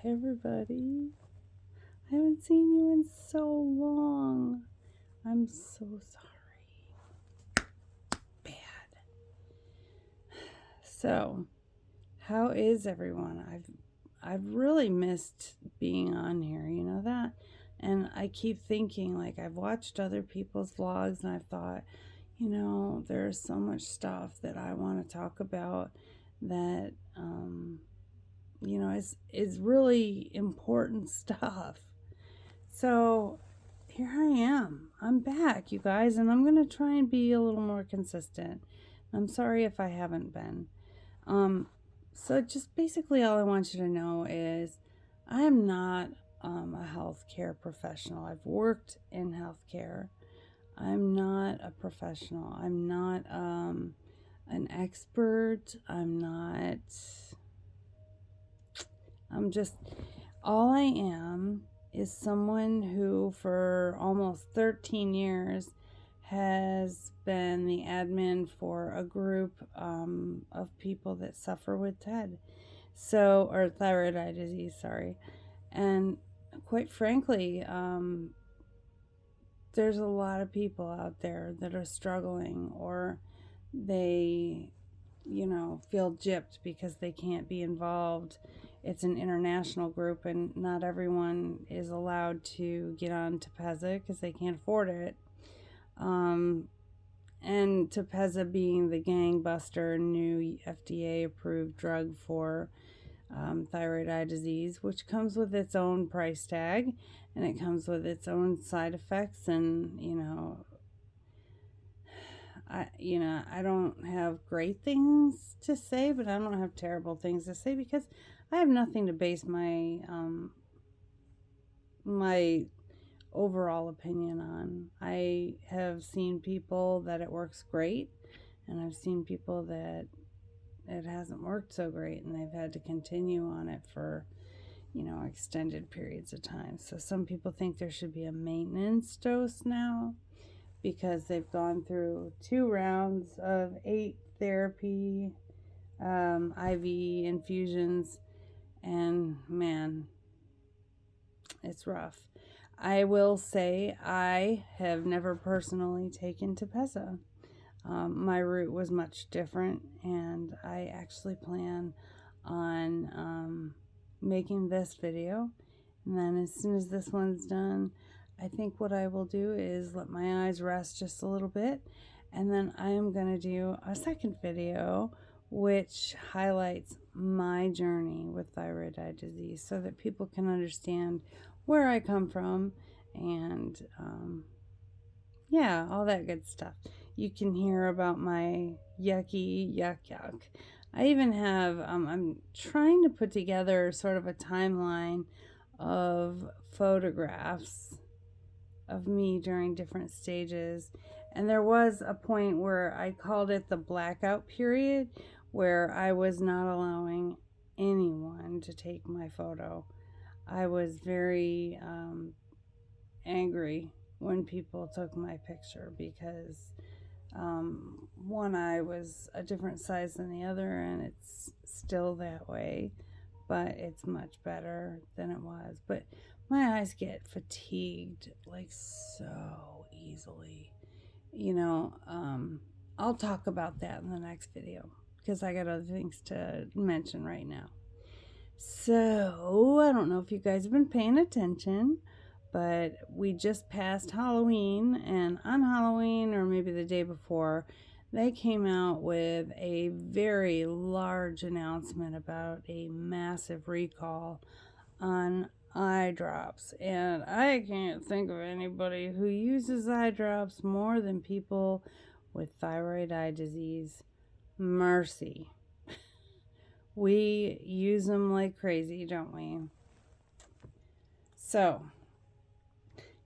Hi, everybody. I haven't seen you in so long. I'm so sorry. Bad. So, how is everyone? I've really missed being on here, you know that? And I keep thinking, like, I've watched other people's vlogs and I've thought, there's so much stuff that I want to talk about that is really important stuff. So here I am. I'm back, you guys, and I'm going to try and be a little more consistent. I'm sorry if I haven't been. So just basically all I want you to know is I am not a healthcare professional. I've worked in healthcare. I'm not a professional. I'm not an expert. I'm just, all I am is someone who for almost 13 years has been the admin for a group of people that suffer with TED. Or thyroid eye disease, sorry. And quite frankly, there's a lot of people out there that are struggling, or they feel gypped because they can't be involved. It's an international group and not everyone is allowed to get on Tepezza because they can't afford it. And Tepezza being the gangbuster new FDA approved drug for thyroid eye disease, which comes with its own price tag and it comes with its own side effects. And I don't have great things to say, but I don't have terrible things to say because I have nothing to base my overall opinion on. I have seen people that it works great, and I've seen people that it hasn't worked so great, and they've had to continue on it for extended periods of time. So some people think there should be a maintenance dose now, because they've gone through 2 rounds of 8 therapy, IV infusions, and man, it's rough. I will say I have never personally taken Tepezza. My route was much different, and I actually plan on making this video. And then as soon as this one's done, I think what I will do is let my eyes rest just a little bit, and then I am going to do a second video which highlights my journey with thyroid eye disease so that people can understand where I come from and all that good stuff. You can hear about my yuck. I even have, I'm trying to put together sort of a timeline of photographs of me during different stages. And there was a point where I called it the blackout period, where I was not allowing anyone to take my photo. I was very angry when people took my picture because one eye was a different size than the other, and it's still that way, but it's much better than it was. But my eyes get fatigued like so easily. I'll talk about that in the next video because I got other things to mention right now. So, I don't know if you guys have been paying attention, but we just passed Halloween, and on Halloween, or maybe the day before, they came out with a very large announcement about a massive recall on eye drops. And I can't think of anybody who uses eye drops more than people with thyroid eye disease. Mercy. We use them like crazy, don't we? So,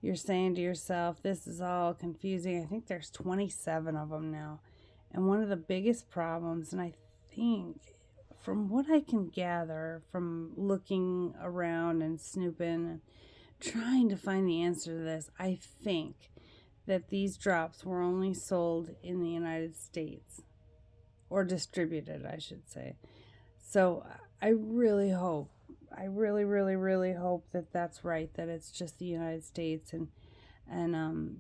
you're saying to yourself, this is all confusing. I think there's 27 of them now. And one of the biggest problems, and I think from what I can gather from looking around and snooping and trying to find the answer to this, I think that these drops were only sold in the United States, or distributed, I should say. So I really hope I really, really, really hope that that's right, that it's just the United States, and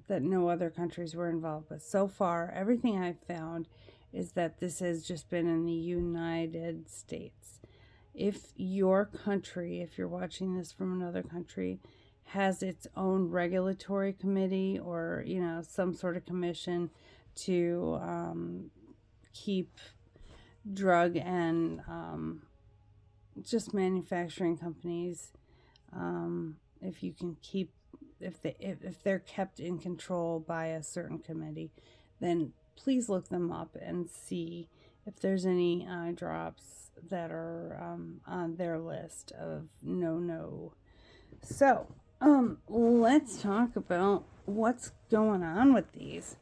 that no other countries were involved. But so far, everything I've found is that this has just been in the United States. If your country, if you're watching this from another country, has its own regulatory committee or, some sort of commission to keep drug and just manufacturing companies, if you can keep, if they're kept in control by a certain committee, then please look them up and see if there's any eye drops that are on their list of no. So, let's talk about what's going on with these.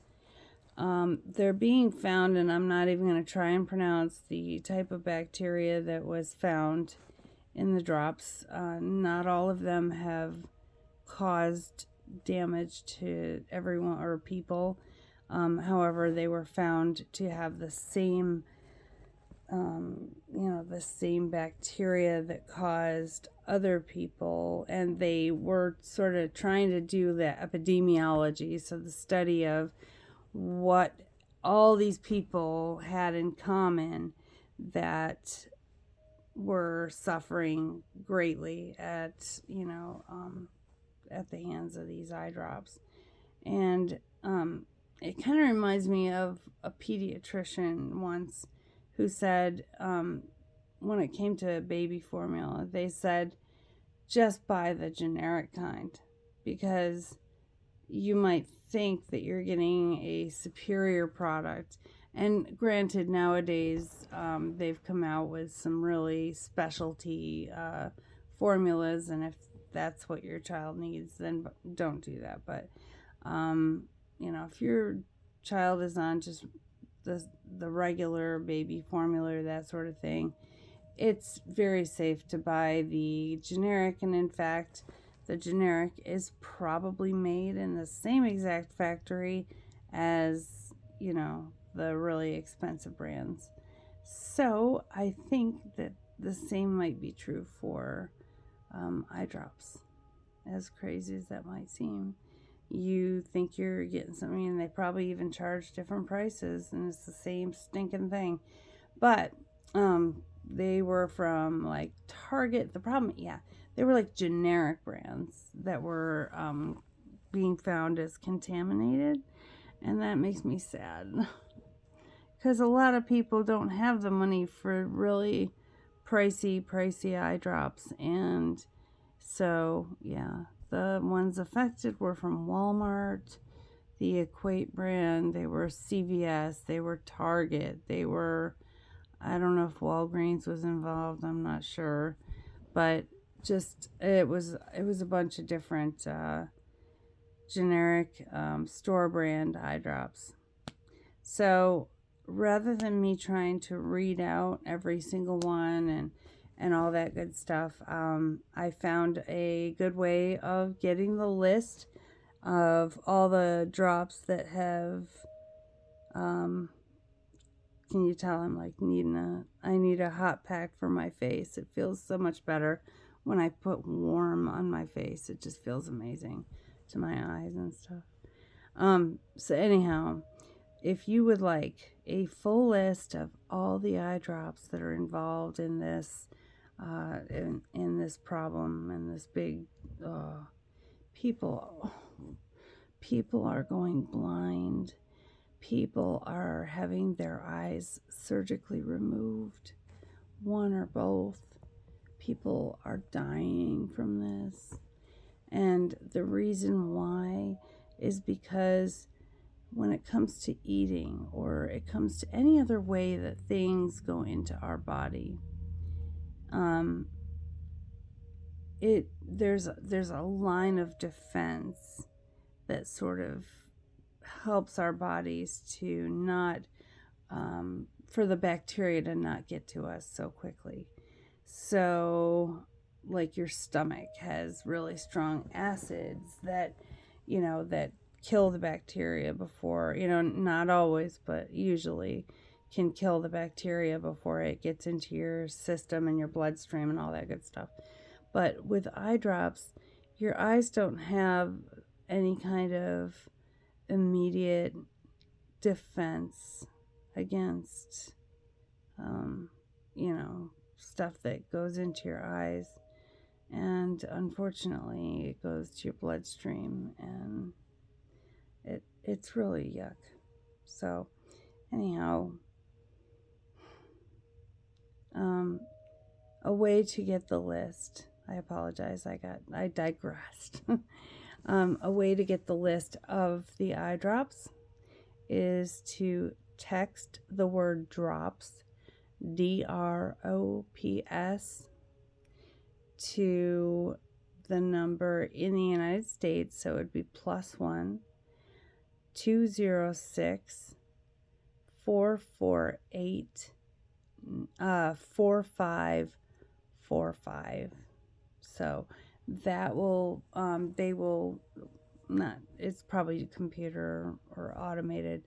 They're being found, and I'm not even going to try and pronounce the type of bacteria that was found in the drops. Not all of them have caused damage to everyone or people. However, they were found to have the same, the same bacteria that caused other people, and they were sort of trying to do the epidemiology, so the study of what all these people had in common that were suffering greatly at the hands of these eye drops. And it kind of reminds me of a pediatrician once who said, when it came to baby formula, they said just buy the generic kind, because you might think that you're getting a superior product. And granted, nowadays they've come out with some really specialty formulas, and if that's what your child needs, then don't do that. But if your child is on just the regular baby formula or that sort of thing, it's very safe to buy the generic. And in fact, the generic is probably made in the same exact factory as, the really expensive brands. So I think that the same might be true for eye drops. As crazy as that might seem, you think you're getting something, and they probably even charge different prices, and it's the same stinking thing. But they were from like Target. The problem, they were like generic brands that were being found as contaminated, and that makes me sad, because a lot of people don't have the money for really pricey eye drops. And so the ones affected were from Walmart, the Equate brand, they were CVS, they were Target, they were, I don't know if Walgreens was involved, I'm not sure, but just it was a bunch of different generic store brand eye drops. So rather than me trying to read out every single one and all that good stuff, I found a good way of getting the list of all the drops that have, can you tell I'm like I need a hot pack for my face. It feels so much better when I put warm on my face. It just feels amazing to my eyes and stuff. So anyhow, if you would like a full list of all the eye drops that are involved in this, in this problem, and this big, people are going blind. People are having their eyes surgically removed, one or both. People are dying from this. And the reason why is because when it comes to eating, or it comes to any other way that things go into our body, there's a line of defense that sort of helps our bodies to not, for the bacteria to not get to us so quickly. So, like, your stomach has really strong acids that kill the bacteria before, not always, but usually can kill the bacteria before it gets into your system and your bloodstream and all that good stuff. But with eye drops, your eyes don't have any kind of immediate defense against, stuff that goes into your eyes. And unfortunately, it goes to your bloodstream, and it's really yuck. So, anyhow, a way to get the list. I apologize. I digressed. A way to get the list of the eye drops is to text the word drops, DROPS, to the number in the United States. So it would be +1 206 448 4545. So that will, they will not, it's probably computer or automated.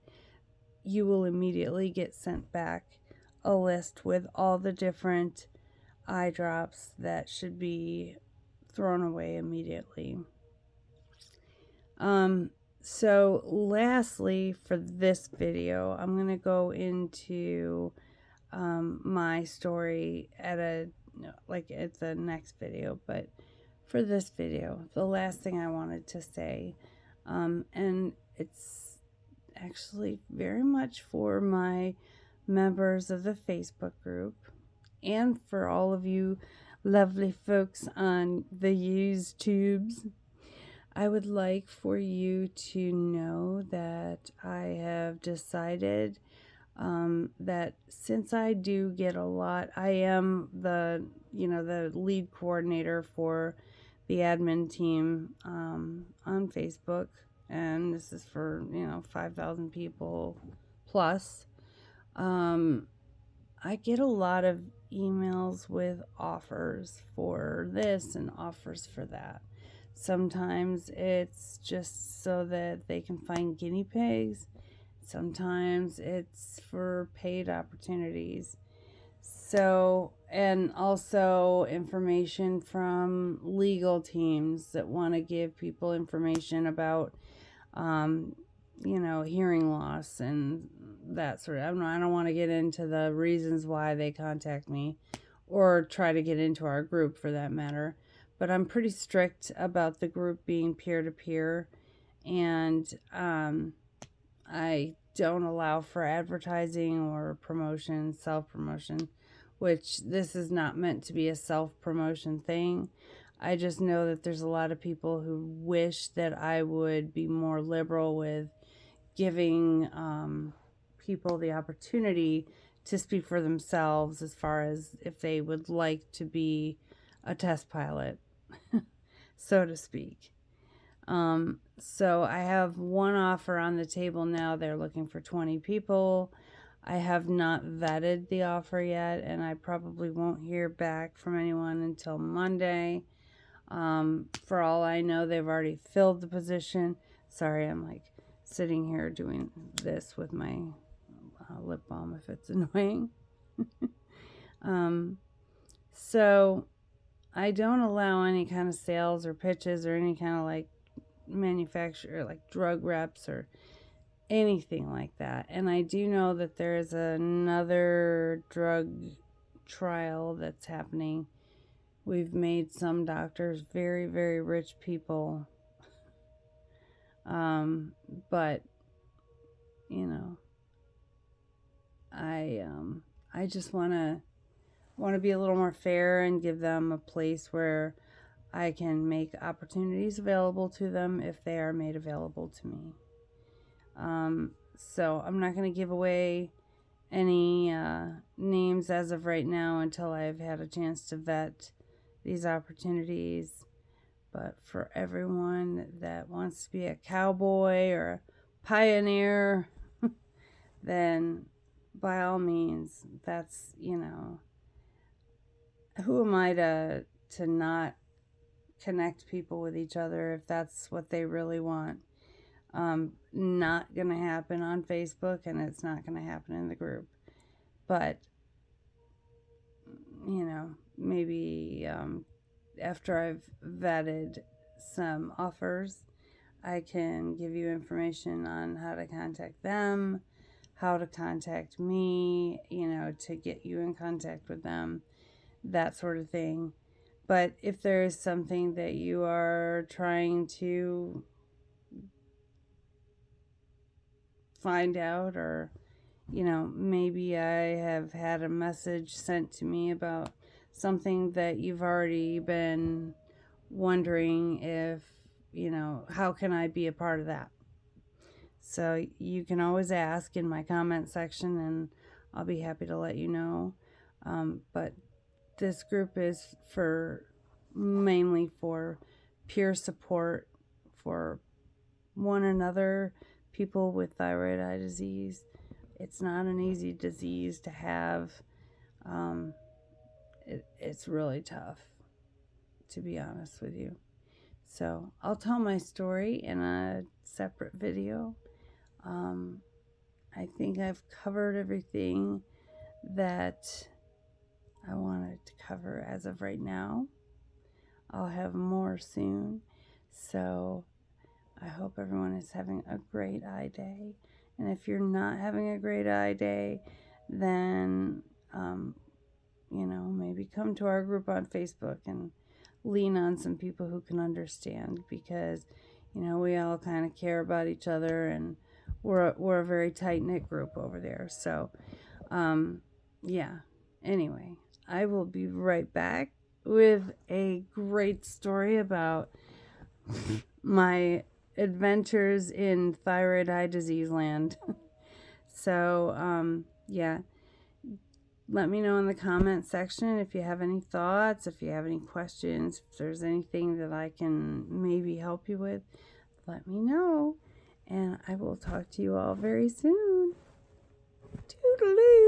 You will immediately get sent back a list with all the different eye drops that should be thrown away immediately. So lastly, for this video, I'm going to go into my story at the next video. But for this video, the last thing I wanted to say, and it's actually very much for my members of the Facebook group and for all of you lovely folks on the YouTubes. I would like for you to know that I have decided that since I do get a lot, I am the lead coordinator for the admin team on Facebook, and this is for 5,000 people plus. I get a lot of emails with offers for this and offers for that. Sometimes it's just so that they can find guinea pigs. Sometimes it's for paid opportunities. So, and also information from legal teams that want to give people information about, hearing loss and that sort of. I don't want to get into the reasons why they contact me or try to get into our group for that matter. But I'm pretty strict about the group being peer-to-peer, and I don't allow for advertising or promotion, self-promotion, which this is not meant to be a self-promotion thing. I just know that there's a lot of people who wish that I would be more liberal with giving people the opportunity to speak for themselves as far as if they would like to be a test pilot, so to speak. So I have one offer on the table now. They're looking for 20 people. I have not vetted the offer yet, and I probably won't hear back from anyone until Monday. For all I know, they've already filled the position. Sorry, I'm like sitting here doing this with my lip balm if it's annoying. So I don't allow any kind of sales or pitches or any kind of like manufacturer, like drug reps or anything like that. And I do know that there is another drug trial that's happening. We've made some doctors very, very rich people. But I just want to be a little more fair and give them a place where I can make opportunities available to them if they are made available to me. So I'm not going to give away any names as of right now until I've had a chance to vet these opportunities. But for everyone that wants to be a cowboy or a pioneer, then by all means, that's, who am I to not connect people with each other if that's what they really want. Not going to happen on Facebook, and it's not going to happen in the group. But, maybe after I've vetted some offers, I can give you information on how to contact them, how to contact me, to get you in contact with them, that sort of thing. But if there is something that you are trying to find out, or, maybe I have had a message sent to me about something that you've already been wondering if, how can I be a part of that? So you can always ask in my comment section, and I'll be happy to let you know. But this group is mainly for peer support for one another, people with thyroid eye disease. It's not an easy disease to have. It's really tough, to be honest with you. So I'll tell my story in a separate video. I think I've covered everything that I wanted to cover as of right now. I'll have more soon. So I hope everyone is having a great eye day. And if you're not having a great eye day, then, maybe come to our group on Facebook and lean on some people who can understand, because, we all kind of care about each other, and we're a very tight-knit group over there. So, yeah. Anyway, I will be right back with a great story about my adventures in thyroid eye disease land. So, yeah. Let me know in the comment section if you have any thoughts, if you have any questions, if there's anything that I can maybe help you with. Let me know, and I will talk to you all very soon. Toodaloo!